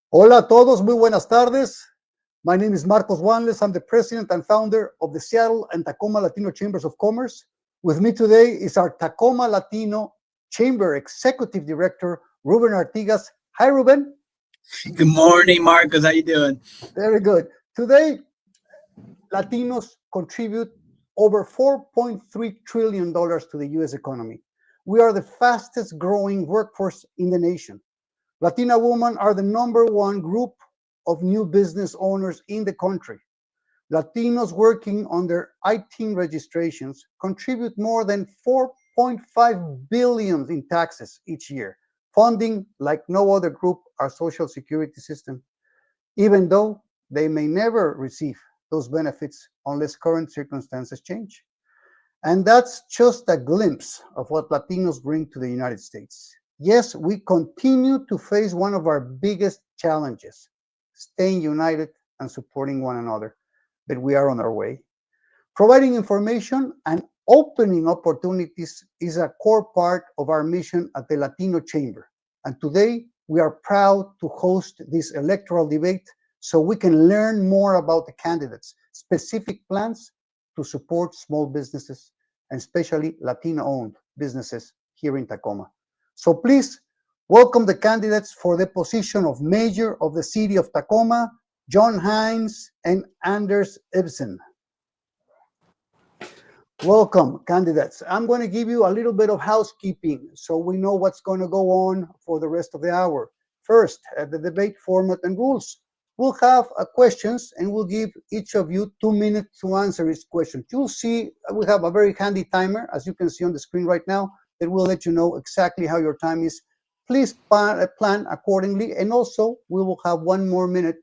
Hola a todos, muy buenas tardes. My name is Marcos Wanles. I'm the president and founder of the Seattle and Tacoma Latino Chambers of Commerce. With me today is our Tacoma Latino Chamber Executive Director, Ruben Artigas. Hi, Ruben. Good morning, Marcos. How you doing? Very good. Today, Latinos contribute over $4.3 trillion to the U.S. economy. We are the fastest growing workforce in the nation. Latina women are the #1 group of new business owners in the country. Latinos working on their ITIN registrations contribute more than $4.5 billion in taxes each year, funding like no other group our Social Security system, even though they may never receive those benefits unless current circumstances change. And that's just a glimpse of what Latinos bring to the United States. Yes, we continue to face one of our biggest challenges, staying united and supporting one another, but we are on our way. Providing information and opening opportunities is a core part of our mission at the Latino Chamber. And today, we are proud to host this electoral debate so we can learn more about the candidates' specific plans to support small businesses, and especially Latino-owned businesses here in Tacoma. So please welcome the candidates for the position of Mayor of the City of Tacoma, John Hines and Anders Ibsen. Welcome, candidates. I'm going to give you a little bit of housekeeping so we know what's going to go on for the rest of the hour. First, the debate format and rules. We'll have questions and we'll give each of you 2 minutes to answer each question. You'll see we have a very handy timer, as you can see on the screen right now, that will let you know exactly how your time is. Please plan accordingly, and also we will have 1 more minute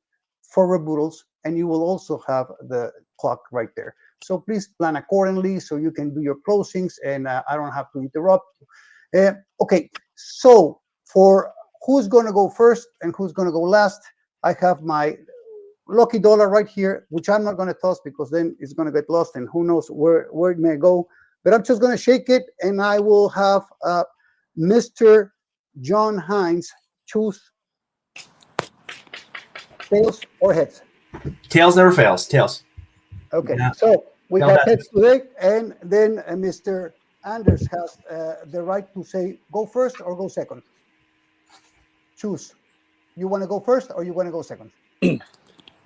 for rebuttals, and you will also have the clock right there. So please plan accordingly so you can do your closings, and I don't have to interrupt you. Okay, so for who's going to go first and who's going to go last, I have my lucky dollar right here, which I'm not going to toss because then it's going to get lost, and who knows where it may go. But I'm just going to shake it, and I will have Mr. John Hines choose tails or heads. Tails never fails. Tails. Okay, yeah. So we have heads today, and then Mr. Anders has the right to say go first or go second. Choose. You want to go first or you want to go second?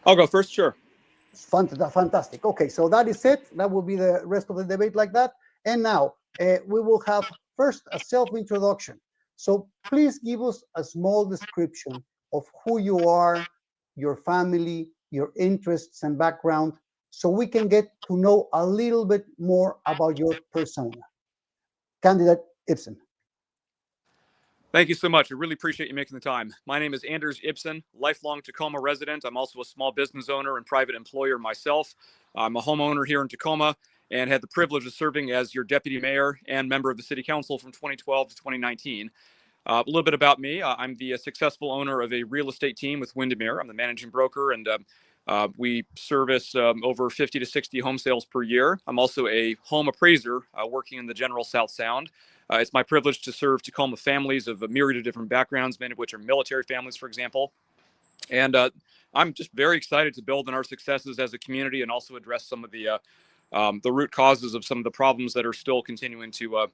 I'll go first, sure. Fantastic. Okay, so that is it. That will be the rest of the debate like that. And now we will have first a self-introduction. So please give us a small description of who you are, your family, your interests and background, so we can get to know a little bit more about your persona. Candidate Ibsen. Thank you so much. I really appreciate you making the time. My name is Anders Ibsen, lifelong Tacoma resident. I'm also a small business owner and private employer myself. I'm a homeowner here in Tacoma and had the privilege of serving as your deputy mayor and member of the city council from 2012 to 2019. A little bit about me. I'm the successful owner of a real estate team with Windermere. I'm the managing broker, and we service over 50 to 60 home sales per year. I'm also a home appraiser working in the general South Sound. It's my privilege to serve Tacoma families of a myriad of different backgrounds, many of which are military families, for example. And I'm just very excited to build on our successes as a community and also address some of the root causes of some of the problems that are still continuing to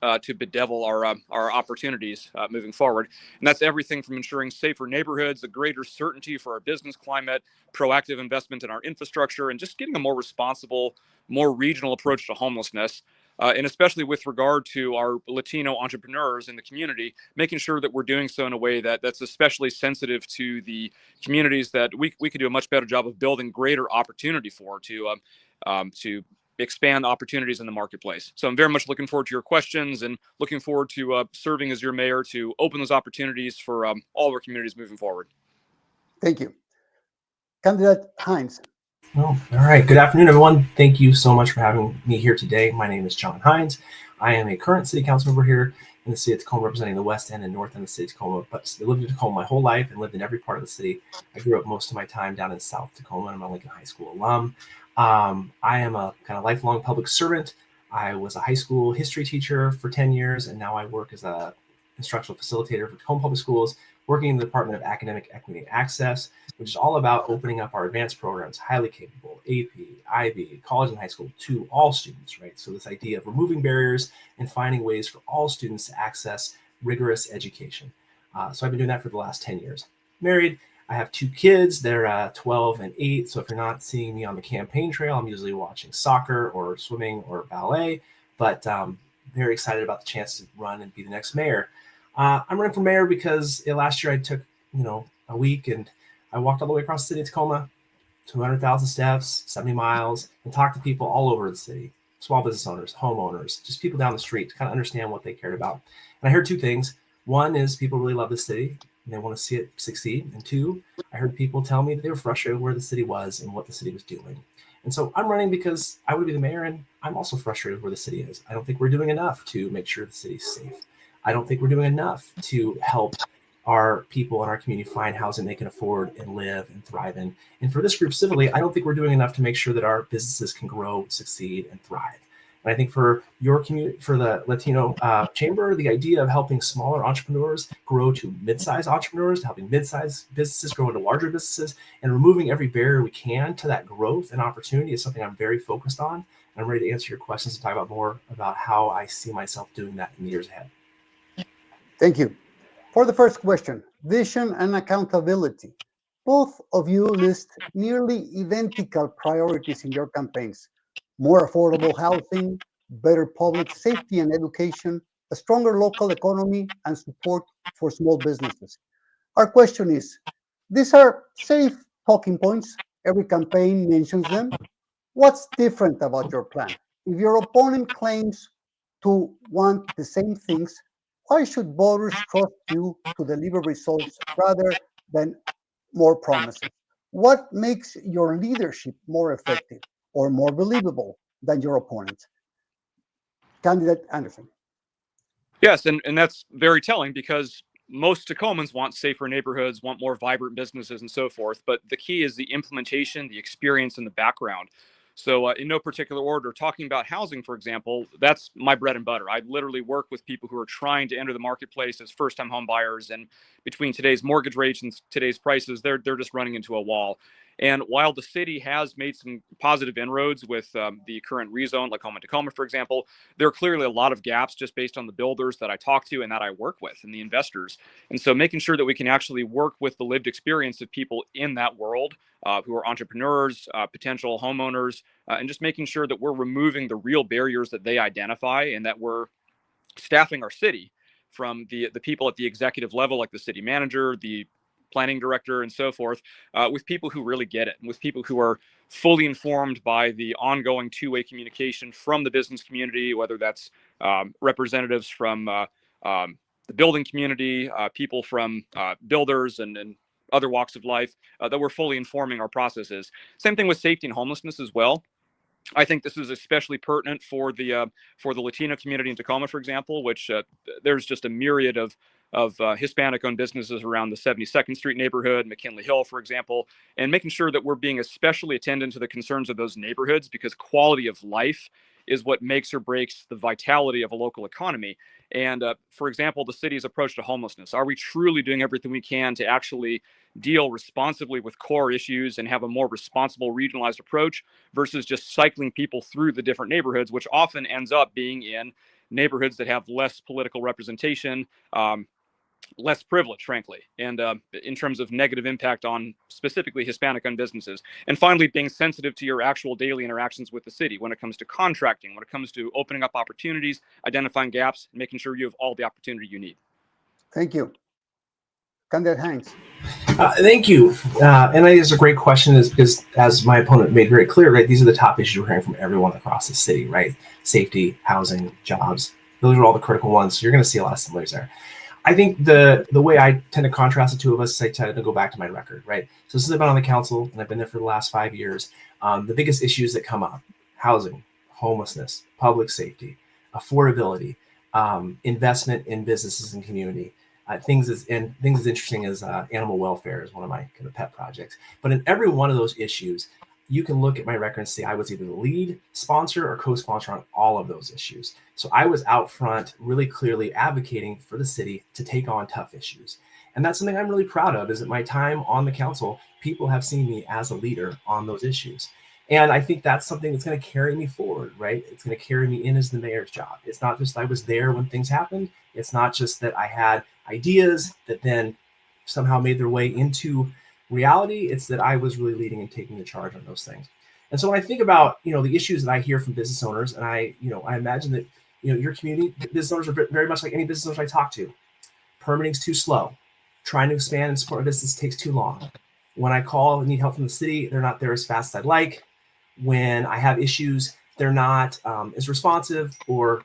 bedevil our opportunities moving forward. And that's everything from ensuring safer neighborhoods, a greater certainty for our business climate, proactive investment in our infrastructure, and just getting a more responsible, more regional approach to homelessness. And especially with regard to our Latino entrepreneurs in the community, making sure that we're doing so in a way that's especially sensitive to the communities that we could do a much better job of building greater opportunity for to expand opportunities in the marketplace. So I'm very much looking forward to your questions and looking forward to serving as your mayor to open those opportunities for all of our communities moving forward. Thank you. Candidate Hines. Oh, all right. Good afternoon, everyone. Thank you so much for having me here today. My name is John Hines. I am a current city council member here in the city of Tacoma, representing the west end and north end of the city of Tacoma. But I lived in Tacoma my whole life and lived in every part of the city. I grew up most of my time down in South Tacoma, and I'm a Lincoln High School alum. I am a kind of lifelong public servant. I was a high school history teacher for 10 years, and now I work as a instructional facilitator for Tacoma Public Schools, working in the Department of Academic Equity and Access, which is all about opening up our advanced programs, highly capable, AP, IB, college and high school, to all students, right? So this idea of removing barriers and finding ways for all students to access rigorous education. So I've been doing that for the last 10 years. Married, I have 2 kids. They're 12 and 8. So if you're not seeing me on the campaign trail, I'm usually watching soccer or swimming or ballet, but very excited about the chance to run and be the next mayor. I'm running for mayor because last year I took, a week and I walked all the way across the city of Tacoma, 200,000 steps, 70 miles, and talked to people all over the city, small business owners, homeowners, just people down the street to kind of understand what they cared about. And I heard 2 things. One is people really love the city and they want to see it succeed. And 2, I heard people tell me that they were frustrated where the city was and what the city was doing. And so I'm running because I would be the mayor, and I'm also frustrated where the city is. I don't think we're doing enough to make sure the city's safe. I don't think we're doing enough to help our people in our community find housing they can afford and live and thrive in. And for this group civilly, I don't think we're doing enough to make sure that our businesses can grow, succeed, and thrive. And I think for your community, for the Latino Chamber, the idea of helping smaller entrepreneurs grow to mid-sized entrepreneurs, to helping mid-sized businesses grow into larger businesses, and removing every barrier we can to that growth and opportunity is something I'm very focused on. I'm ready to answer your questions and talk about more about how I see myself doing that in the years ahead. Thank you. For the first question, vision and accountability. Both of you list nearly identical priorities in your campaigns: more affordable housing, better public safety and education, a stronger local economy, and support for small businesses. Our question is, these are safe talking points. Every campaign mentions them. What's different about your plan? If your opponent claims to want the same things, why should voters trust you to deliver results rather than more promises? What makes your leadership more effective or more believable than your opponent? Candidate Anderson. Yes, and that's very telling because most Tacomans want safer neighborhoods, want more vibrant businesses, and so forth. But the key is the implementation, the experience, and the background. So, in no particular order, talking about housing, for example, that's my bread and butter. I literally work with people who are trying to enter the marketplace as first-time home buyers, and between today's mortgage rates and today's prices, they're just running into a wall. And while the city has made some positive inroads with the current rezone, like Home in Tacoma, for example, there are clearly a lot of gaps just based on the builders that I talk to and that I work with and the investors. And so making sure that we can actually work with the lived experience of people in that world who are entrepreneurs, potential homeowners, and just making sure that we're removing the real barriers that they identify and that we're staffing our city from the people at the executive level, like the city manager, the planning director, and so forth, with people who really get it and with people who are fully informed by the ongoing two-way communication from the business community, whether that's representatives from the building community, people from builders and other walks of life, that we're fully informing our processes. Same thing with safety and homelessness as well. I think this is especially pertinent for the Latino community in Tacoma, for example, which there's just a myriad of Hispanic-owned businesses around the 72nd Street neighborhood, McKinley Hill, for example, and making sure that we're being especially attentive to the concerns of those neighborhoods, because quality of life is what makes or breaks the vitality of a local economy. And for example, the city's approach to homelessness. Are we truly doing everything we can to actually deal responsibly with core issues and have a more responsible regionalized approach versus just cycling people through the different neighborhoods, which often ends up being in neighborhoods that have less political representation, less privilege, frankly, and in terms of negative impact on specifically Hispanic-owned businesses. And finally, being sensitive to your actual daily interactions with the city when it comes to contracting, when it comes to opening up opportunities, identifying gaps, and making sure you have all the opportunity you need. Thank you. Candidate Hines. Thank you. And I think it's a great question, is because, as my opponent made very clear, right, these are the top issues we're hearing from everyone across the city, right? Safety, housing, jobs. Those are all the critical ones. So you're going to see a lot of similarities there. I think the way I tend to contrast the two of us is I tend to go back to my record, right? So since I've been on the council, and I've been there for the last 5 years, the biggest issues that come up: housing, homelessness, public safety, affordability, investment in businesses and community. Things as interesting as animal welfare is one of my kind of pet projects. But in every one of those issues, you can look at my record and see I was either the lead sponsor or co-sponsor on all of those issues. So I was out front, really clearly advocating for the city to take on tough issues. And that's something I'm really proud of, is that my time on the council, people have seen me as a leader on those issues. And I think that's something that's going to carry me forward, right? It's going to carry me in as the mayor's job. It's not just I was there when things happened. It's not just that I had ideas that then somehow made their way into reality. It's that I was really leading and taking the charge on those things. And so when I think about, the issues that I hear from business owners, and I imagine that, your community business owners are very much like any business owners I talk to. Permitting's too slow. Trying to expand and support a business takes too long. When I call and need help from the city, they're not there as fast as I'd like. When I have issues, they're not as responsive or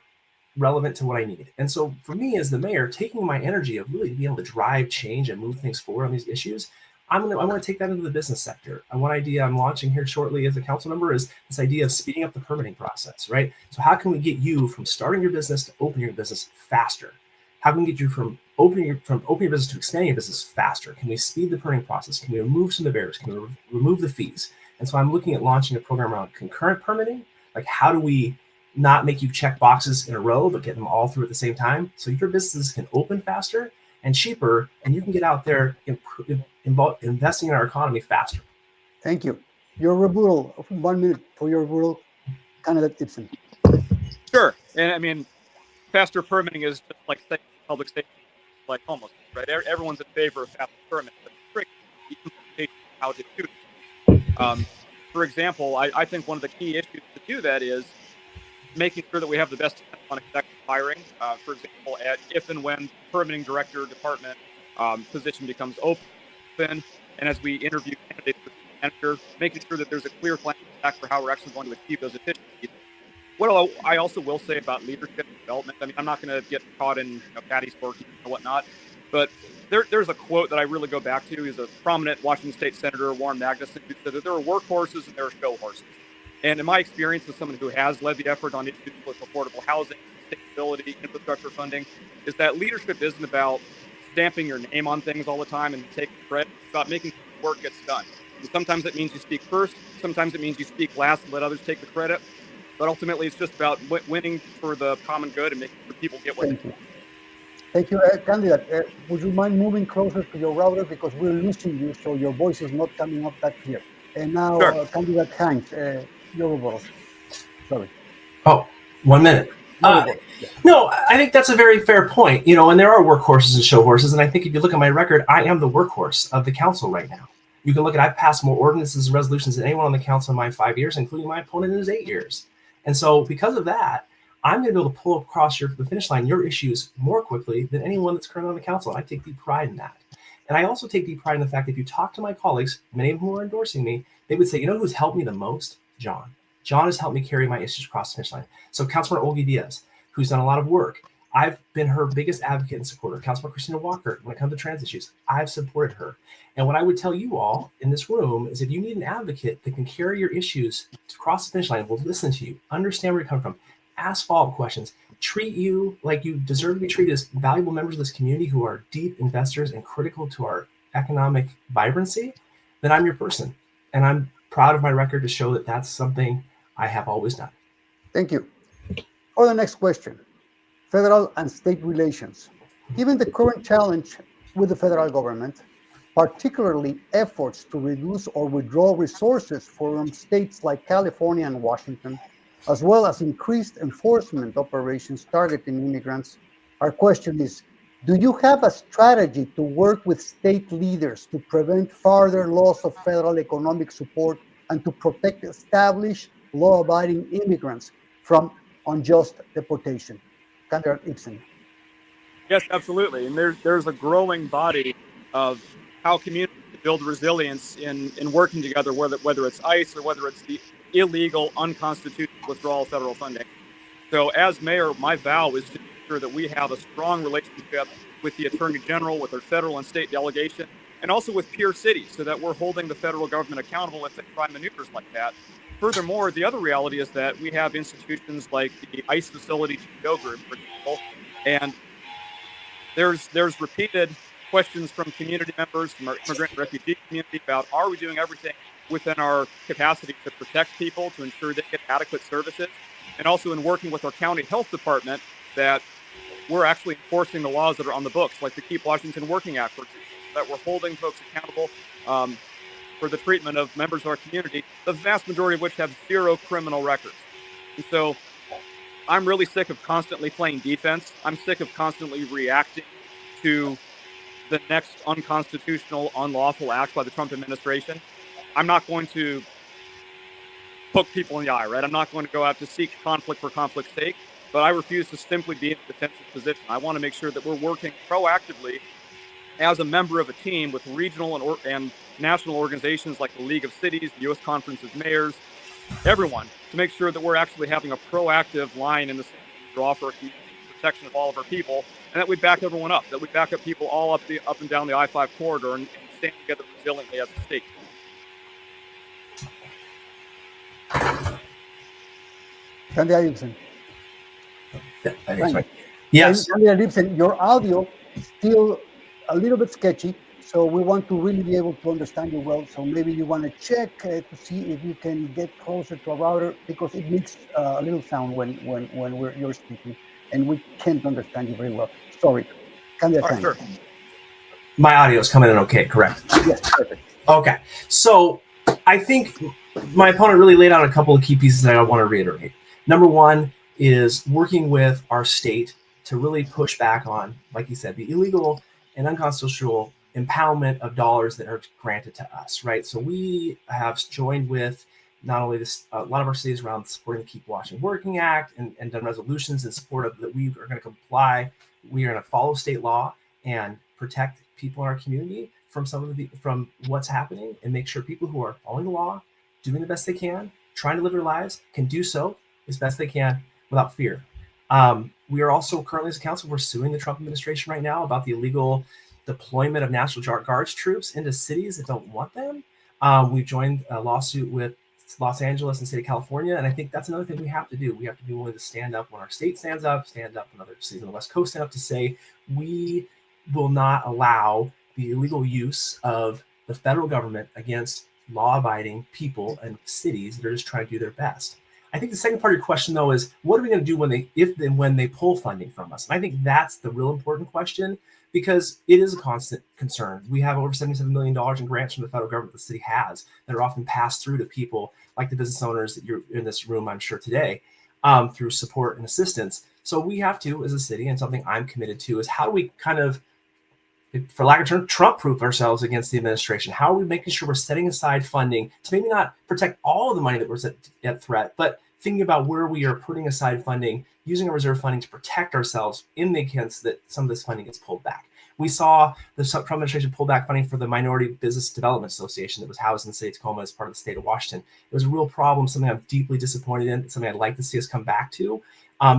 relevant to what I need. And so for me as the mayor, taking my energy of really being able to drive change and move things forward on these issues, I want to take that into the business sector. And one idea I'm launching here shortly as a council member is this idea of speeding up the permitting process, right? So how can we get you from starting your business to opening your business faster? How can we get you from opening your business to expanding your business faster? Can we speed the permitting process? Can we remove some of the barriers? Can we remove the fees? And so I'm looking at launching a program around concurrent permitting. Like, how do we not make you check boxes in a row, but get them all through at the same time, so your businesses can open faster and cheaper, and you can get out there investing in our economy faster. Thank you. Your rebuttal, 1 minute for your rebuttal, candidate Ibsen. Sure. And I mean, faster permitting is just like public safety, like homelessness, right? Everyone's in favor of faster permitting, but it's tricky, the implementation of how to do it. For example, I think one of the key issues to do that is making sure that we have the best on executive hiring. For example, if and when permitting director department position becomes open, and as we interview candidates for manager, making sure that there's a clear plan for how we're actually going to achieve those efficiencies. What I also will say about leadership and development, I mean, I'm not going to get caught in Patty's work and whatnot, but there's a quote that I really go back to. He's a prominent Washington State Senator, Warren Magnuson, who said that there are workhorses and there are show horses. And in my experience as someone who has led the effort on issues with affordable housing, sustainability, infrastructure funding, is that leadership isn't about stamping your name on things all the time and taking credit. It's about making sure work gets done. And sometimes it means you speak first. Sometimes it means you speak last and let others take the credit. But ultimately, it's just about winning for the common good and making sure people get what they want. Thank you. Candidate, would you mind moving closer to your router, because we're losing you, so your voice is not coming up that clear. And now, Sure. Candidate Hines, your rebuttal. Sorry. Oh, 1 minute. No, I think that's a very fair point. And there are workhorses and show horses. And I think if you look at my record, I am the workhorse of the council right now. You can look at, I've passed more ordinances and resolutions than anyone on the council in my 5 years, including my opponent in his 8 years. And so because of that, I'm going to be able to pull across the finish line your issues more quickly than anyone that's currently on the council. And I take deep pride in that. And I also take deep pride in the fact that if you talk to my colleagues, many of whom are endorsing me, they would say, who's helped me the most? John. John has helped me carry my issues across the finish line. So Councilmember Olga Diaz, who's done a lot of work, I've been her biggest advocate and supporter. Councilmember Christina Walker, when it comes to trans issues, I've supported her. And what I would tell you all in this room is, if you need an advocate that can carry your issues across the finish line, will listen to you, understand where you come from, ask follow-up questions, treat you like you deserve to be treated as valuable members of this community who are deep investors and critical to our economic vibrancy, then I'm your person. And I'm proud of my record to show that that's something I have always done. Thank you. For the next question, federal and state relations. Given the current challenge with the federal government, particularly efforts to reduce or withdraw resources from states like California and Washington, as well as increased enforcement operations targeting immigrants, our question is, do you have a strategy to work with state leaders to prevent further loss of federal economic support and to protect established law-abiding immigrants from unjust deportation? Candidate Ibsen. Yes, absolutely. And there's a growing body of how communities build resilience in working together, whether it's ICE or whether it's the illegal, unconstitutional withdrawal of federal funding. So as mayor, my vow is to ensure that we have a strong relationship with the Attorney General, with our federal and state delegation, and also with peer cities, so that we're holding the federal government accountable if they try maneuvers like that. Furthermore, the other reality is that we have institutions like the ICE facility to-go group, for example, and there's repeated questions from community members, from our immigrant and refugee community about, are we doing everything within our capacity to protect people, to ensure they get adequate services, and also in working with our county health department that we're actually enforcing the laws that are on the books, like the Keep Washington Working Act, for example, that we're holding folks accountable for the treatment of members of our community, the vast majority of which have zero criminal records. And so I'm really sick of constantly playing defense. I'm sick of constantly reacting to the next unconstitutional, unlawful act by the Trump administration. I'm not going to poke people in the eye, right? I'm not going to go out to seek conflict for conflict's sake, but I refuse to simply be in a defensive position. I want to make sure that we're working proactively as a member of a team with regional and national organizations like the League of Cities, the U.S. Conference of Mayors, everyone, to make sure that we're actually having a proactive line in the sand that we draw for the protection of all of our people, and that we back everyone up, that we back up people all up and down the I-5 corridor and stand together resiliently as a state. Candidate Ibsen. Yes. Candidate Ibsen, your audio is still a little bit sketchy, so we want to really be able to understand you well. So maybe you want to check to see if you can get closer to a router, because it makes a little sound when you're speaking, and we can't understand you very well. Sorry. Candidate All right, sure. My audio is coming in okay, correct? Yes, perfect. Okay. So I think my opponent really laid out a couple of key pieces that I want to reiterate. Number one is working with our state to really push back on, like you said, the illegal and unconstitutional impoundment of dollars that are granted to us, right? So we have joined with not only a lot of our cities around supporting the Keep Washington Working Act and done resolutions in support of that. We are going to comply. We are going to follow state law and protect people in our community from from what's happening, and make sure people who are following the law, doing the best they can, trying to live their lives, can do so as best they can without fear. We are also currently, as a council, we're suing the Trump administration right now about the illegal deployment of National Guards troops into cities that don't want them. We've joined a lawsuit with Los Angeles and the state of California, and I think that's another thing we have to do. We have to be willing to stand up when our state stands up when other cities on the West Coast stand up, to say we will not allow the illegal use of the federal government against law-abiding people and cities that are just trying to do their best. I think the second part of your question, though, is what are we going to do when they pull funding from us? And I think that's the real important question, because it is a constant concern. We have over $77 million in grants from the federal government the city has that are often passed through to people like the business owners that you're in this room, I'm sure, today, through support and assistance. So we have to, as a city, and something I'm committed to, is how do we kind of, for lack of a term, Trump-proof ourselves against the administration? How are we making sure we're setting aside funding to maybe not protect all of the money that we're at threat, but thinking about where we are putting aside funding, using our reserve funding to protect ourselves in the case that some of this funding gets pulled back? We saw the Trump administration pull back funding for the Minority Business Development Association that was housed in the state of Tacoma as part of the state of Washington. It was a real problem, something I'm deeply disappointed in, something I'd like to see us come back to,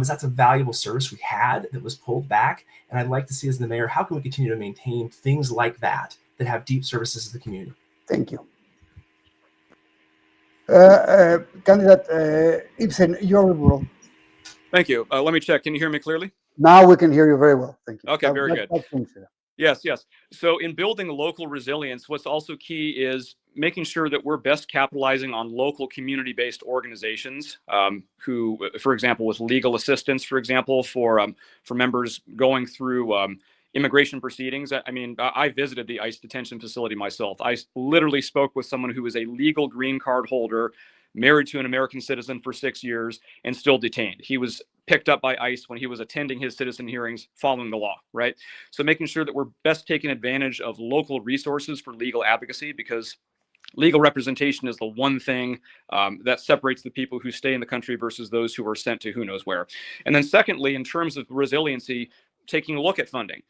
is that's a valuable service we had that was pulled back. And I'd like to see, as the mayor, how can we continue to maintain things like that have deep services to the community? Thank you. Candidate Ibsen, your rebuttal. Thank you. Let me check. Can you hear me clearly? Now we can hear you very well. Thank you. Okay, very good. Yes. So in building local resilience, what's also key is making sure that we're best capitalizing on local community-based organizations who, for example, with legal assistance, for example, for members going through immigration proceedings. I mean, I visited the ICE detention facility myself. I literally spoke with someone who was a legal green card holder, married to an American citizen for 6 years, and still detained. He was picked up by ICE when he was attending his citizen hearings following the law, right? So making sure that we're best taking advantage of local resources for legal advocacy, because legal representation is the one thing that separates the people who stay in the country versus those who are sent to who knows where. And then secondly, in terms of resiliency, taking a look at funding.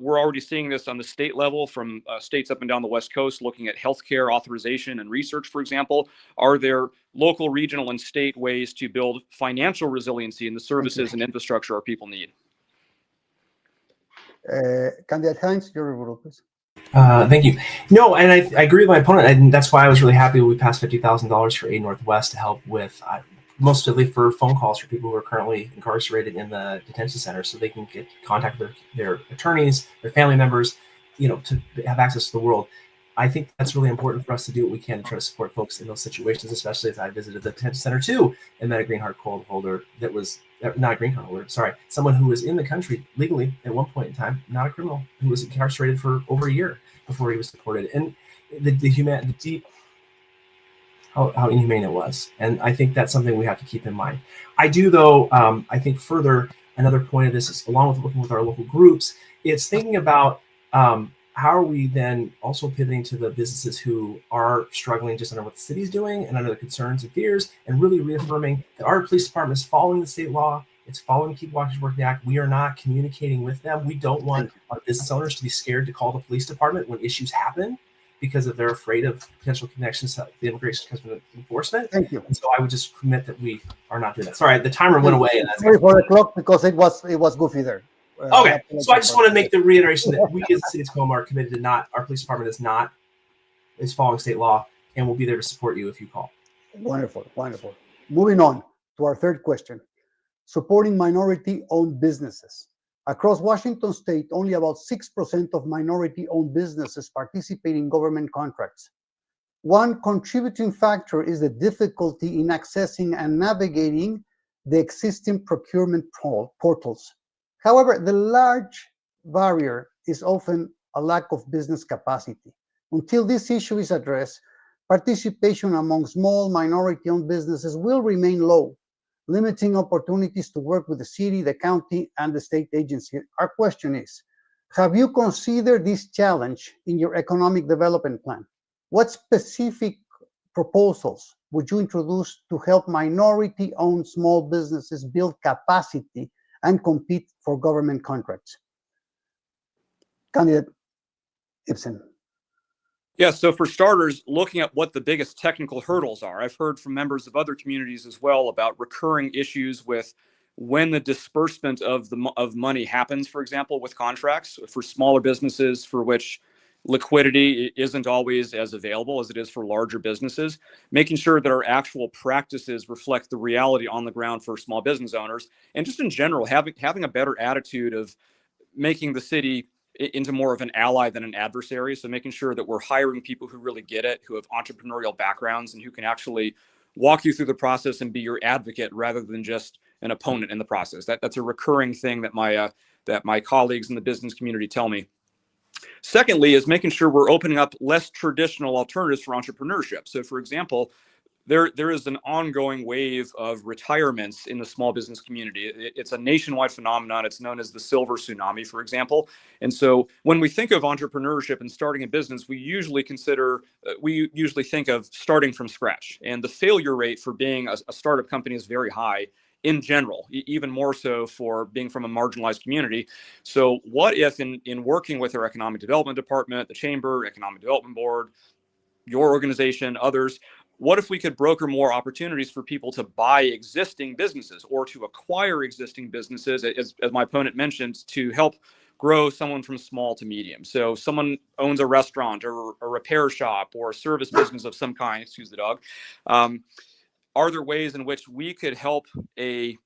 We're already seeing this on the state level from states up and down the West Coast, looking at healthcare authorization and research, for example. Are there local, regional, and state ways to build financial resiliency in the services and infrastructure our people need? Candidate Hines, your rebuttal, please. Thank you. No, and I agree with my opponent, and that's why I was really happy we passed $50,000 for Aid Northwest to help with, mostly for phone calls for people who are currently incarcerated in the detention center, so they can get contact with their attorneys, their family members, to have access to the world. I think that's really important for us to do what we can to try to support folks in those situations, especially as I visited the detention center too and met a green card holder that was not a green card holder, sorry, someone who was in the country legally at one point in time, not a criminal, who was incarcerated for over a year before he was deported. And the deep how inhumane it was. And I think that's something we have to keep in mind. I do, though, I think further, another point of this is, along with working with our local groups, it's thinking about how are we then also pivoting to the businesses who are struggling just under what the city's doing and under the concerns and fears, and really reaffirming that our police department is following the state law. It's following Keep Walkers Working Act. We are not communicating with them. We don't want our business owners to be scared to call the police department when issues happen, because if they're afraid of potential connections to the immigration customs enforcement. Thank you. And so I would just commit that we are not doing that. Sorry, the timer went away. And that's sorry for the clock, because it was goofy there. Okay, so I just want to make the reiteration that we as the city of Tacoma are committed to our police department is following state law, and we'll be there to support you if you call. Wonderful, wonderful. Moving on to our third question, supporting minority-owned businesses. Across Washington state, only about 6% of minority-owned businesses participate in government contracts. One contributing factor is the difficulty in accessing and navigating the existing procurement portals. However, the large barrier is often a lack of business capacity. Until this issue is addressed, participation among small minority-owned businesses will remain low, limiting opportunities to work with the city, the county, and the state agency. Our question is, have you considered this challenge in your economic development plan? What specific proposals would you introduce to help minority-owned small businesses build capacity and compete for government contracts? Candidate Ibsen. Yeah, so for starters, looking at what the biggest technical hurdles are. I've heard from members of other communities as well about recurring issues with when the disbursement of money happens, for example, with contracts for smaller businesses for which liquidity isn't always as available as it is for larger businesses, making sure that our actual practices reflect the reality on the ground for small business owners, and just in general, having a better attitude of making the city into more of an ally than an adversary. So making sure that we're hiring people who really get it, who have entrepreneurial backgrounds, and who can actually walk you through the process and be your advocate rather than just an opponent in the process. That's a recurring thing that my colleagues in the business community tell me. Secondly, is making sure we're opening up less traditional alternatives for entrepreneurship. So for example, there is an ongoing wave of retirements in the small business community. It's a nationwide phenomenon. It's known as the silver tsunami, for example. And so when we think of entrepreneurship and starting a business, we usually think of starting from scratch. And the failure rate for being a startup company is very high in general, even more so for being from a marginalized community. So what if in working with our economic development department, the chamber, economic development board, your organization, others, what if we could broker more opportunities for people to buy existing businesses or to acquire existing businesses, as my opponent mentioned, to help grow someone from small to medium? So someone owns a restaurant or a repair shop or a service business of some kind, excuse the dog. Are there ways in which we could help a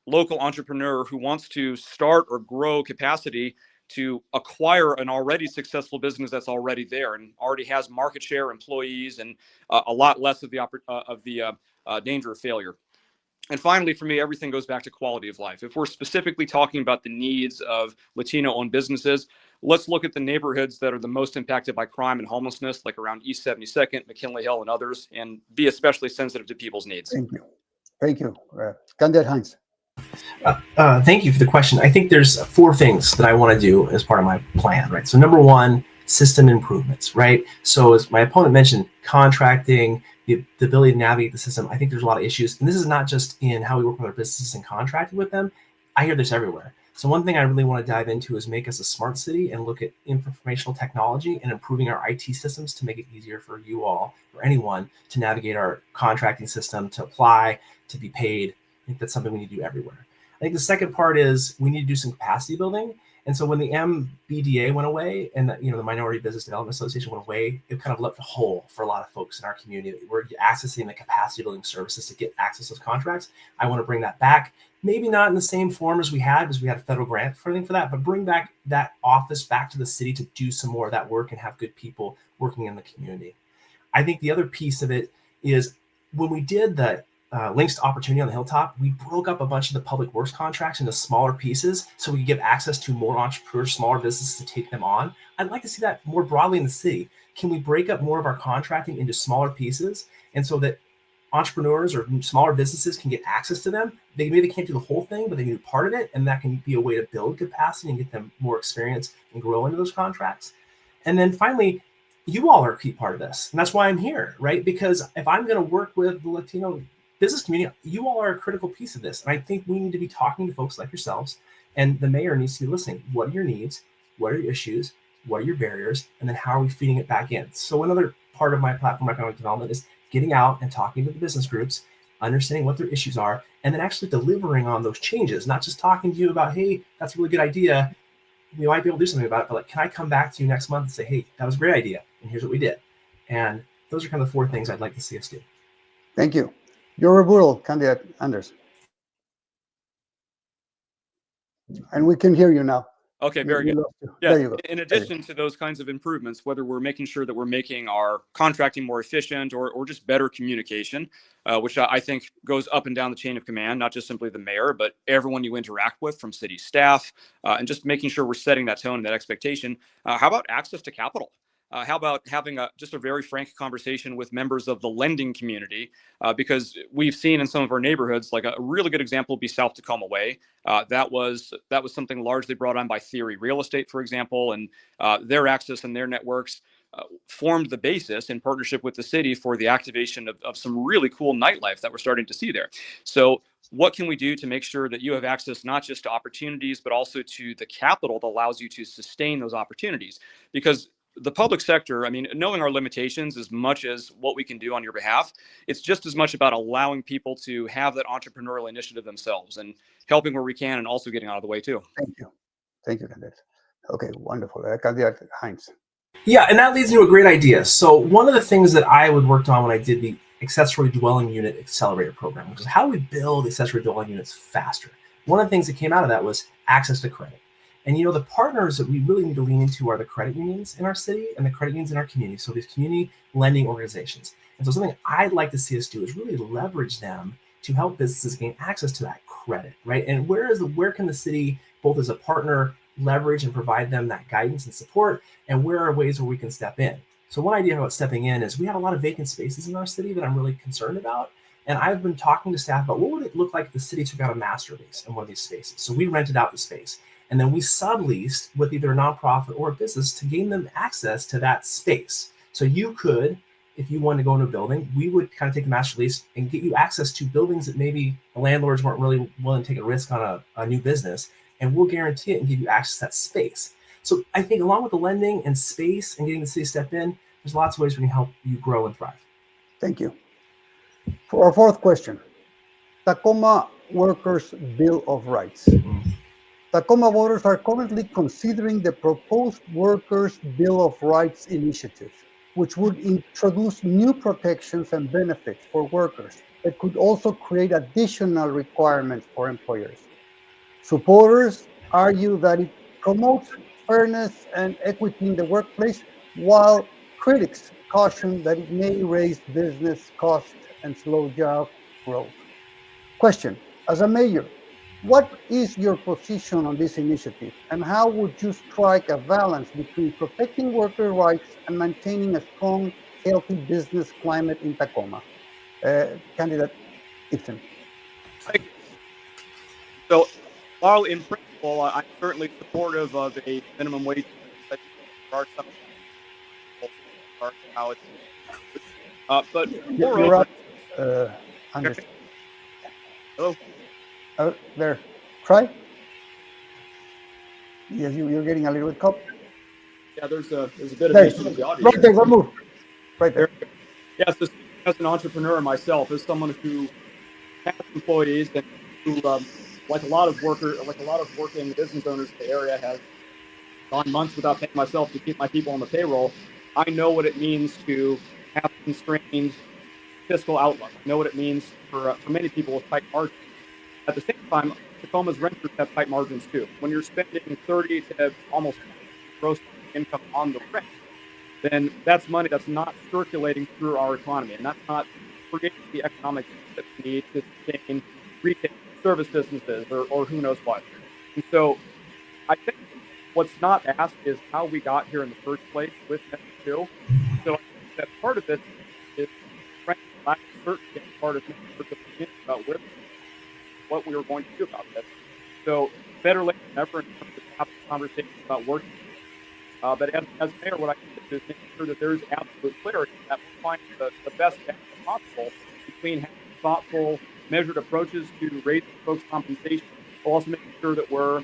local entrepreneur who wants to start or grow capacity to acquire an already successful business that's already there and already has market share, employees, and a lot less of the danger of failure? And finally, for me, everything goes back to quality of life. If we're specifically talking about the needs of Latino-owned businesses, let's look at the neighborhoods that are the most impacted by crime and homelessness, like around East 72nd, McKinley Hill, and others, and be especially sensitive to people's needs. Thank you. Thank you. Candidate Hines. Thank you for the question. I think there's 4 things that I want to do as part of my plan, right? So number 1, system improvements, right? So as my opponent mentioned, contracting, the ability to navigate the system. I think there's a lot of issues. And this is not just in how we work with our businesses and contracting with them. I hear this everywhere. So one thing I really want to dive into is make us a smart city and look at informational technology and improving our IT systems to make it easier for you all or anyone to navigate our contracting system, to apply, to be paid. I think that's something we need to do everywhere. I think the second part is we need to do some capacity building. And so when the MBDA went away and the Minority Business Development Association went away, it kind of left a hole for a lot of folks in our community. We're accessing the capacity building services to get access to those contracts. I want to bring that back. Maybe not in the same form as we had, because we had a federal grant funding for that, but bring back that office back to the city to do some more of that work and have good people working in the community. I think the other piece of it is when we did the links to opportunity on the hilltop, we broke up a bunch of the public works contracts into smaller pieces so we could give access to more entrepreneurs, smaller businesses to take them on. I'd like to see that more broadly in the city. Can we break up more of our contracting into smaller pieces, and so that entrepreneurs or smaller businesses can get access to them? They maybe can't do the whole thing, but they can do part of it, and that can be a way to build capacity and get them more experience and grow into those contracts. And then finally, you all are a key part of this, and that's why I'm here, right? Because if I'm going to work with the Latino business community, you all are a critical piece of this. And I think we need to be talking to folks like yourselves, and the mayor needs to be listening. What are your needs? What are your issues? What are your barriers? And then how are we feeding it back in? So another part of my platform economic development is getting out and talking to the business groups, understanding what their issues are, and then actually delivering on those changes, not just talking to you about, hey, that's a really good idea. We might be able to do something about it, but like, can I come back to you next month and say, hey, that was a great idea, and here's what we did? And those are kind of the 4 things I'd like to see us do. Thank you. Your rebuttal, candidate Anders. And we can hear you now. Okay, very good. There you go. In addition to those kinds of improvements, whether we're making sure that we're making our contracting more efficient or just better communication, which I think goes up and down the chain of command, not just simply the mayor, but everyone you interact with from city staff, and just making sure we're setting that tone and that expectation. How about access to capital? How about having just a very frank conversation with members of the lending community? Because we've seen in some of our neighborhoods, like a really good example would be South Tacoma Way. That was something largely brought on by Theory Real Estate, for example, and their access and their networks formed the basis in partnership with the city for the activation of some really cool nightlife that we're starting to see there. So what can we do to make sure that you have access not just to opportunities, but also to the capital that allows you to sustain those opportunities? Because the public sector, I mean, knowing our limitations as much as what we can do on your behalf, it's just as much about allowing people to have that entrepreneurial initiative themselves and helping where we can, and also getting out of the way too. Thank you. Thank you, candidate. Okay, wonderful. Candidate Hines. Yeah, and that leads into a great idea. So one of the things that I worked on when I did the accessory dwelling unit accelerator program, which is how we build accessory dwelling units faster. One of the things that came out of that was access to credit. And the partners that we really need to lean into are the credit unions in our city and the credit unions in our community. So these community lending organizations. And so something I'd like to see us do is really leverage them to help businesses gain access to that credit, right? And where can the city, both as a partner, leverage and provide them that guidance and support, and where are ways where we can step in? So one idea about stepping in is we have a lot of vacant spaces in our city that I'm really concerned about. And I've been talking to staff about what would it look like if the city took out a master lease in one of these spaces. So we rented out the space, and then we subleased with either a nonprofit or a business to gain them access to that space. So you could, if you wanted to go into a building, we would kind of take the master lease and get you access to buildings that maybe the landlords weren't really willing to take a risk on a new business, and we'll guarantee it and give you access to that space. So I think along with the lending and space and getting the city to step in, there's lots of ways we can help you grow and thrive. Thank you. For our 4th question, Tacoma Workers' Bill of Rights. Tacoma voters are currently considering the proposed Workers' Bill of Rights initiative, which would introduce new protections and benefits for workers that could also create additional requirements for employers. Supporters argue that it promotes fairness and equity in the workplace, while critics caution that it may raise business costs and slow job growth. Question: as a mayor, what is your position on this initiative, and how would you strike a balance between protecting worker rights and maintaining a strong, healthy business climate in Tacoma? Candidate Ibsen. So, while in principle, I'm certainly supportive of a minimum wage. There are some how it's, but you're up, Anders. Hello. There. Try. Yes, you're getting a little bit cold. Yeah, there's a bit of an issue with the audio. Right there, go move. Right there. Yes, as an entrepreneur myself, as someone who has employees and who like a lot of working business owners in the area, have gone months without paying myself to keep my people on the payroll. I know what it means to have constrained fiscal outlook. I know what it means for many people with tight margins. At the same time, Tacoma's renters have tight margins too. When you're spending 30 to almost 40% gross income on the rent, then that's money that's not circulating through our economy, and that's not creating the economic that we need to sustain retail service businesses or who knows what. And so I think what's not asked is how we got here in the first place with Net 2. So I think that part of it is frankly lack of certainty on the part of members of the community about what we were going to do about this. So better late than never in terms of having conversations about working. But as mayor, what I need to do is make sure that there's absolute clarity that we're finding the best balance possible between having thoughtful, measured approaches to raising folks' compensation, while also making sure that we're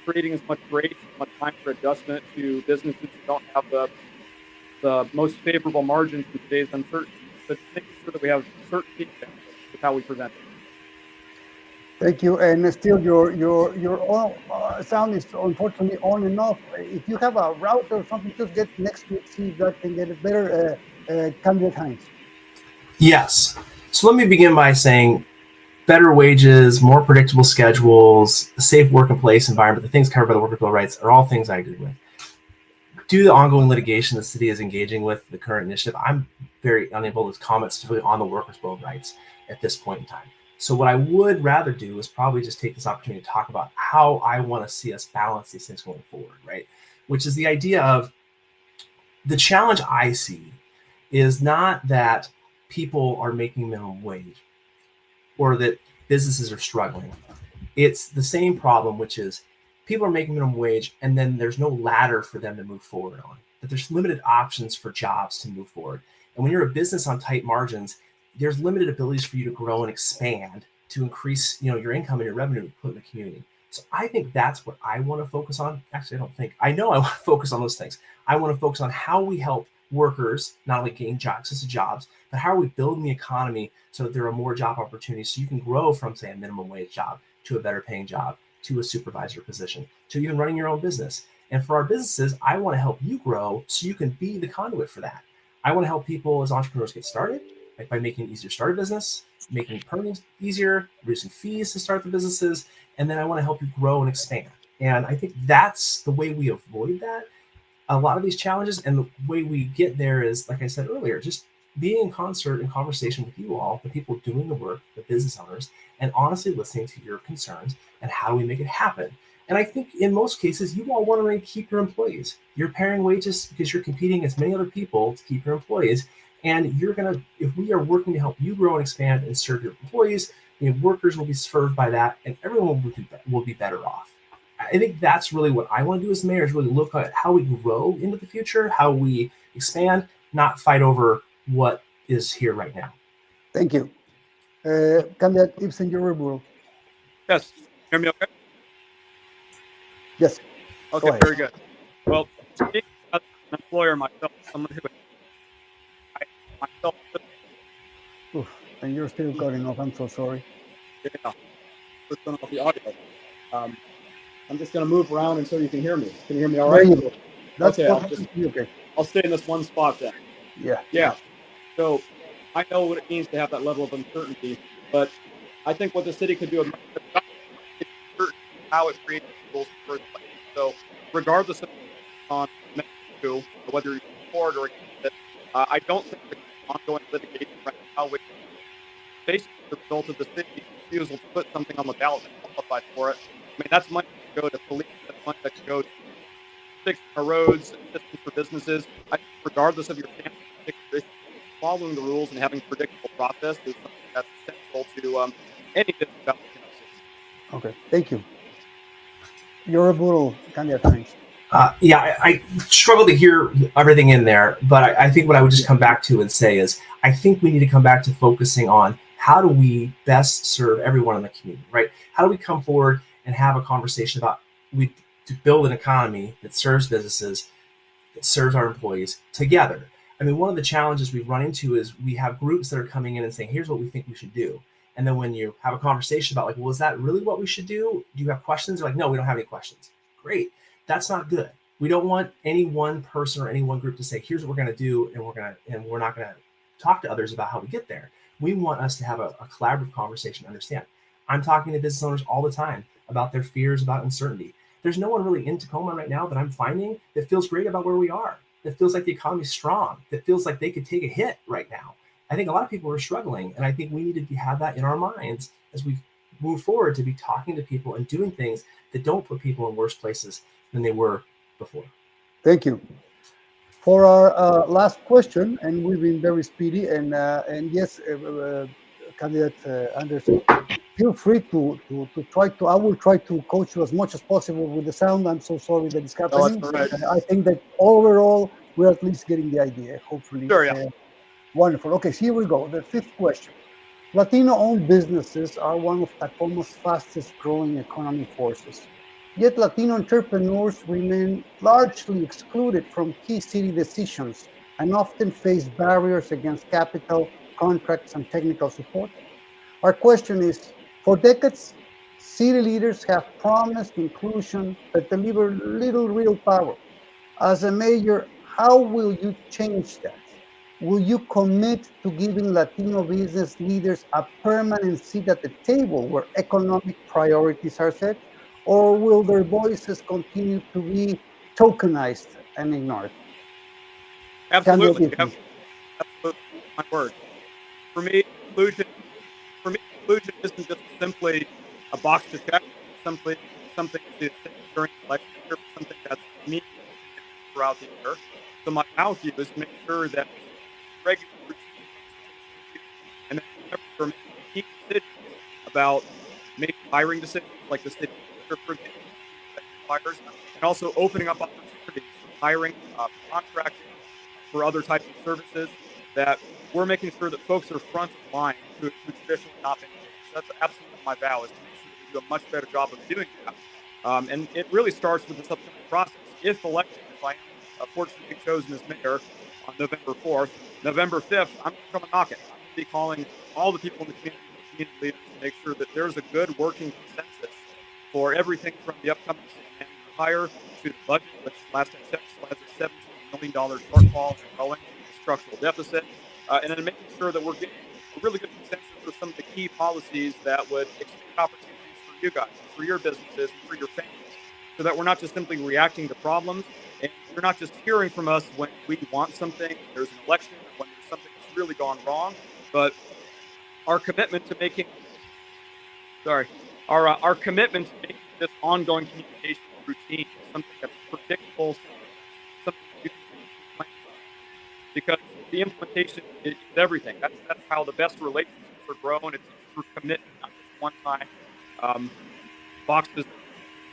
creating as much grace, as much time for adjustment to businesses who don't have the most favorable margins in today's uncertainty. But making sure that we have certainty with how we present it. Thank you. And still, your sound is unfortunately on and off. If you have a router or something, just get next to it, see if that can get it better. Candidate Hines. Yes. So let me begin by saying better wages, more predictable schedules, a safe work and place environment, the things covered by the Workers' Bill of Rights are all things I agree with. Due to the ongoing litigation the city is engaging with the current initiative, I'm very unable to comment specifically on the Workers' Bill of Rights at this point in time. So what I would rather do is probably just take this opportunity to talk about how I want to see us balance these things going forward, right? Which is the idea of the challenge I see is not that people are making minimum wage or that businesses are struggling. It's the same problem, which is people are making minimum wage and then there's no ladder for them to move forward on, that there's limited options for jobs to move forward. And when you're a business on tight margins, there's limited abilities for you to grow and expand to increase, your income and your revenue to put in the community. So I think that's what I want to focus on. Actually, I know I want to focus on those things. I want to focus on how we help workers not only gain access to jobs, but how are we building the economy so that there are more job opportunities so you can grow from, say, a minimum wage job to a better paying job, to a supervisor position, to even running your own business. And for our businesses, I want to help you grow so you can be the conduit for that. I want to help people as entrepreneurs get started, like by making it easier to start a business, making permitting easier, reducing fees to start the businesses, and then I want to help you grow and expand. And I think that's the way we avoid that. A lot of these challenges, and the way we get there is, like I said earlier, just being in concert and conversation with you all, the people doing the work, the business owners, and honestly listening to your concerns and how do we make it happen. And I think in most cases, you all want to keep your employees. You're paying wages because you're competing against many other people to keep your employees. And if we are working to help you grow and expand and serve your employees, workers will be served by that, and everyone will be better off. I think that's really what I want to do as mayor, is really look at how we grow into the future, how we expand, not fight over what is here right now. Thank you. Candidate Ibsen, your rebuttal. Yes. Hear me okay? Yes. Okay, very good. Well, speaking as an employer myself, someone who myself. Oof, and you're still cutting off. I'm so sorry. Yeah, turn off the audio. I'm just going to move around until you can hear me. Can you hear me all right? That's okay. Okay. I'll stay in this one spot then. Yeah. So I know what it means to have that level of uncertainty, but I think what the city could do is certain how it creates rules in the first place. So regardless of whether you're for it or against it, I don't think there's ongoing litigation right now, which basically the result of the city's refusal to put something on the ballot that qualifies for it. I mean, that's money that could go to police, that's money that could go to fixing our roads, assistance for businesses. I think regardless of your stance, following the rules and having a predictable process is something that's central to any business development in our city. Okay, thank you. Your rebuttal, Candidate Hines. I struggle to hear everything in there, but I think what I would just come back to and say is I think we need to come back to focusing on how do we best serve everyone in the community, right? How do we come forward and have a conversation about to build an economy that serves businesses, that serves our employees together. I mean, one of the challenges we've run into is we have groups that are coming in and saying, here's what we think we should do. And then when you have a conversation about like, well, is that really what we should do? Do you have questions? They're like, no, we don't have any questions. Great. That's not good. We don't want any one person or any one group to say, here's what we're going to do, and we're not going to talk to others about how we get there. We want us to have a collaborative conversation, understand. I'm talking to business owners all the time about their fears about uncertainty. There's no one really in Tacoma right now that I'm finding that feels great about where we are, that feels like the economy's strong, that feels like they could take a hit right now. I think a lot of people are struggling, and I think we need to have that in our minds as we move forward, to be talking to people and doing things that don't put people in worse places than they were before. Thank you. For our last question, and we've been very speedy, and yes, candidate Anderson, feel free to try to. I will try to coach you as much as possible with the sound. I'm so sorry that it's happening. all right. I think that overall we're at least getting the idea. Hopefully, Sure, yeah. Wonderful. Okay, so here we go. The fifth question. Latino-owned businesses are one of Tacoma's fastest-growing economic forces. Yet Latino entrepreneurs remain largely excluded from key city decisions and often face barriers against capital, contracts, and technical support. Our question is, for decades, city leaders have promised inclusion but deliver little real power. As a mayor, how will you change that? Will you commit to giving Latino business leaders a permanent seat at the table where economic priorities are set? Or will their voices continue to be tokenized and ignored? Absolutely. Candidate Ibsen. Absolutely. My word. For me, inclusion. For me, inclusion isn't just simply a box to check. Simply something to say during the election year, something that's me throughout the year. So my now view is to make sure that regular routine consultation, and then whenever we're making key decisions about maybe hiring decisions, like the city manager, for example, that requires, and also opening up opportunities for hiring, contracting, for other types of services, that we're making sure that folks are front of line who traditionally not been engaged. That's absolutely my vow, is to make sure that we do a much better job of doing that. And it really starts with this upcoming process. If elected, if I am fortunately chosen as mayor on November 4th, November 5th, I'm going to come knocking. I'm going to be calling all the people in the community leaders to make sure that there's a good working consensus for everything from the upcoming city manager hire to the budget, which last I checked still has a $17 million shortfall and growing, a structural deficit, and then making sure that we're getting a really good consensus for some of the key policies that would expand opportunities for you guys, for your businesses, and for your families, so that we're not just simply reacting to problems, and you're not just hearing from us when we want something, there's an election, or when there's something that's really gone wrong, but our commitment to making, our commitment to making this ongoing communication routine, something that's predictable, something that you can plan for. Because the implementation is everything. That's how the best relationships are grown. It's through commitment, not just one time boxes,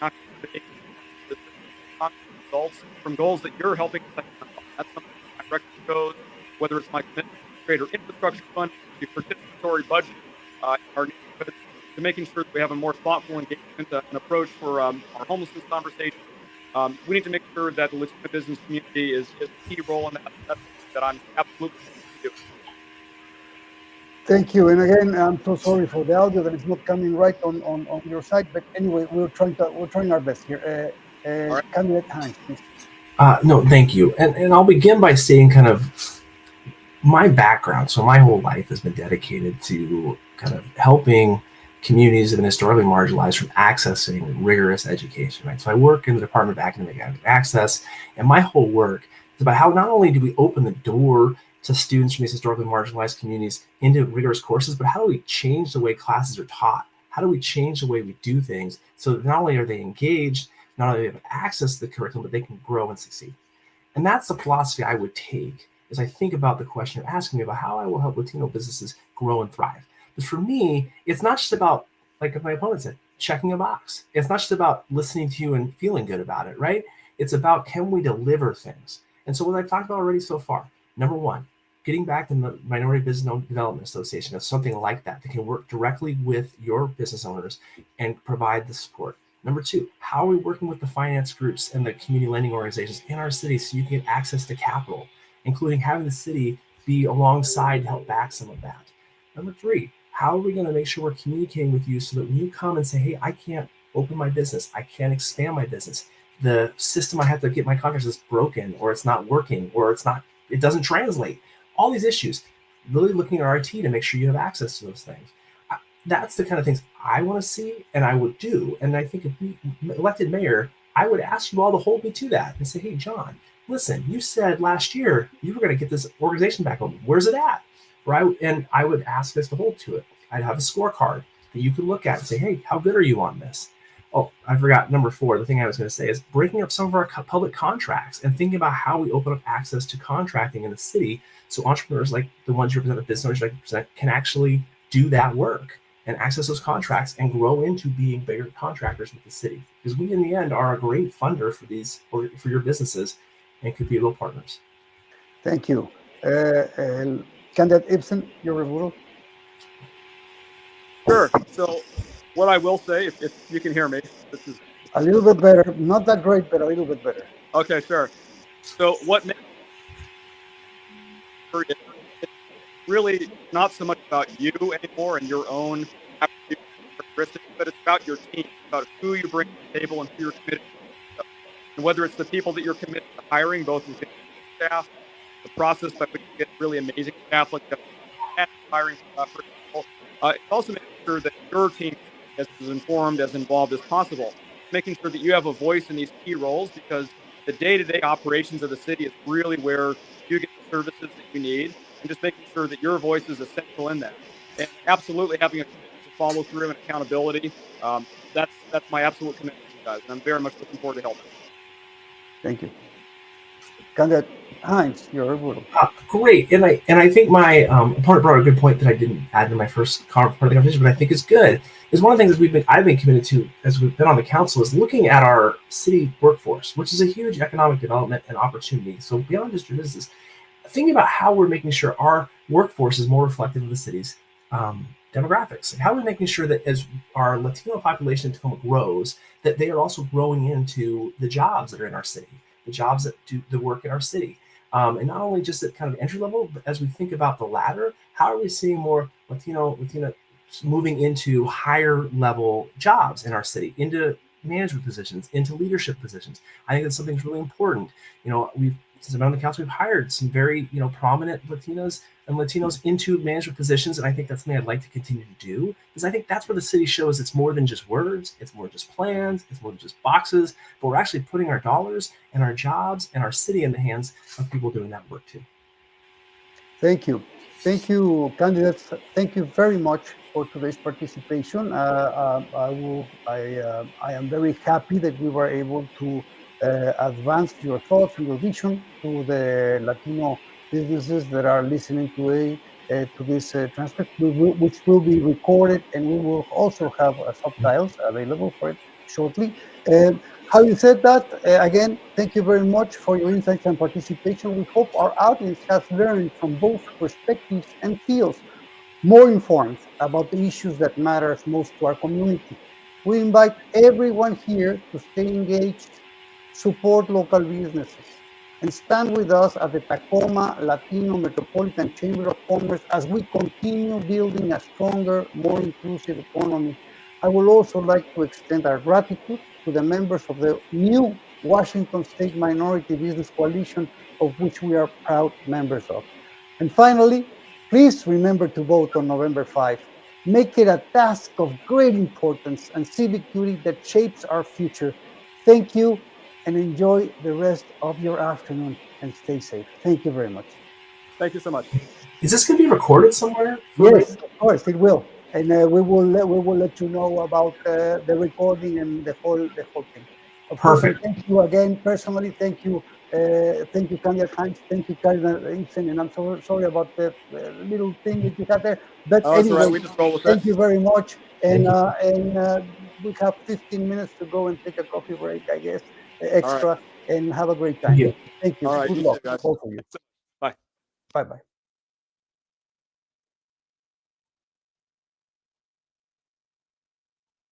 not just big results from goals that you're helping us identify. That's something my record shows, whether it's my commitment to greater infrastructure fund, to participatory budget in our neighborhoods, to making sure that we have a more thoughtful engagement and approach for our homelessness conversation. We need to make sure that the Latino business community is a key role in that. That's something that I'm absolutely doing. Thank you. And again, I'm so sorry for the audio that is not coming right on your side. But anyway, we're trying our best here. Right. Candidate Hines, please. No, thank you. And I'll begin by saying kind of my background. So my whole life has been dedicated to kind of helping communities that have been historically marginalized from accessing rigorous education, right? So I work in the Department of Academic Access, and my whole work is about how not only do we open the door to students from these historically marginalized communities into rigorous courses, but how do we change the way classes are taught? How do we change the way we do things so that not only are they engaged, not only do they have access to the curriculum, but they can grow and succeed? And that's the philosophy I would take as I think about the question you're asking me about how I will help Latino businesses grow and thrive. But for me, it's not just about, like my opponent said, checking a box. It's not just about listening to you and feeling good about it, right? It's about, can we deliver things? And so what I've talked about already so far, number one, getting back to the Minority Business Development Association of something like that can work directly with your business owners and provide the support. Number two, how are we working with the finance groups and the community lending organizations in our city so you can get access to capital, including having the city be alongside to help back some of that? Number three, How are we going to make sure we're communicating with you so that when you come and say, hey, I can't open my business, I can't expand my business, the system I have to get my contracts is broken, or it's not working, or it doesn't translate, all these issues, really looking at our IT to make sure you have access to those things. That's the kind of things I want to see and I would do. And I think if we elected mayor, I would ask you all to hold me to that and say, hey, John, listen, you said last year you were going to get this organization back open. Where's it at? Right? And I would ask us to hold to it. I'd have a scorecard that you could look at and say, hey, how good are you on this? Oh, I forgot number 4. The thing I was going to say is breaking up some of our public contracts and thinking about how we open up access to contracting in the city so entrepreneurs like the ones you represent, the business owners you represent, can actually do that work and access those contracts and grow into being bigger contractors with the city. Because we, in the end, are a great funder for these, or for your businesses, and could be real partners. Thank you. Candidate Ibsen, your rebuttal. Sure. So what I will say, if you can hear me, this is A little bit better, not that great, but a little bit better. okay. Sure. So what makes it really not so much about you anymore and your own characteristics, but it's about your team, about who you bring to the table and who you're committed to. And whether it's the people that you're committed to hiring, both within staff, the process by which you get really amazing staff like that, hiring for people. It's also making sure that your team is as informed, as involved as possible, making sure that you have a voice in these key roles, because the day-to-day operations of the city is really where you get the services that you need, and just making sure that your voice is essential in that. And absolutely having a commitment to follow through and accountability. That's my absolute commitment to you guys, and I'm very much looking forward to helping. Thank you. Candidate Hines, your rebuttal. Great, and I think my opponent brought a good point that I didn't add in my first part of the conversation, but I think is good. Is one of the things that I've been committed to as we've been on the council is looking at our city workforce, which is a huge economic development and opportunity. So beyond just your business, thinking about how we're making sure our workforce is more reflective of the city's demographics, and how we're making sure that as our Latino population in Tacoma grows, that they are also growing into the jobs that are in our city, the jobs that do the work in our city. And not only just at kind of entry level, but as we think about the ladder, how are we seeing more Latina moving into higher level jobs in our city, into management positions, into leadership positions? I think that's something that's really important. Since I've been on the council, we've hired some very prominent Latinas and Latinos into management positions, and I think that's something I'd like to continue to do, because I think that's where the city shows it's more than just words, it's more than just plans, it's more than just boxes, but we're actually putting our dollars and our jobs and our city in the hands of people doing that work too. Thank you. Thank you, candidates. Thank you very much for today's participation. I am very happy that we were able to advance your thoughts and your vision to the Latino businesses that are listening today to this transcript, which will be recorded, and we will also have subtitles available for it shortly. Having said that, again, thank you very much for your insights and participation. We hope our audience has learned from both perspectives and feels more informed about the issues that matters most to our community. We invite everyone here to stay engaged, support local businesses, and stand with us at the Tacoma Latino Metropolitan Chamber of Commerce as we continue building a stronger, more inclusive economy. I would also like to extend our gratitude to the members of the new Washington State Minority Business Coalition, of which we are proud members of. And finally, please remember to vote on November 5. Make it a task of great importance and civic duty that shapes our future. Thank you, and enjoy the rest of your afternoon, and stay safe. Thank you very much. Thank you so much. Is this going to be recorded somewhere? Yes, of course, it will. And we will let you know about the recording and the whole thing. Of Perfect. Course, thank you again personally. Thank you, Candidate Hines. Thank you, Cardinal Ibsen. And I'm so sorry about the little thing that you had there. But anyway, right. We just roll with thank that. you very much. And we have 15 minutes to go and take a coffee break, I guess, extra, and have a great time. Thank you. Thank you. All right, Good you luck, too, guys. both of you. Bye. Bye-bye.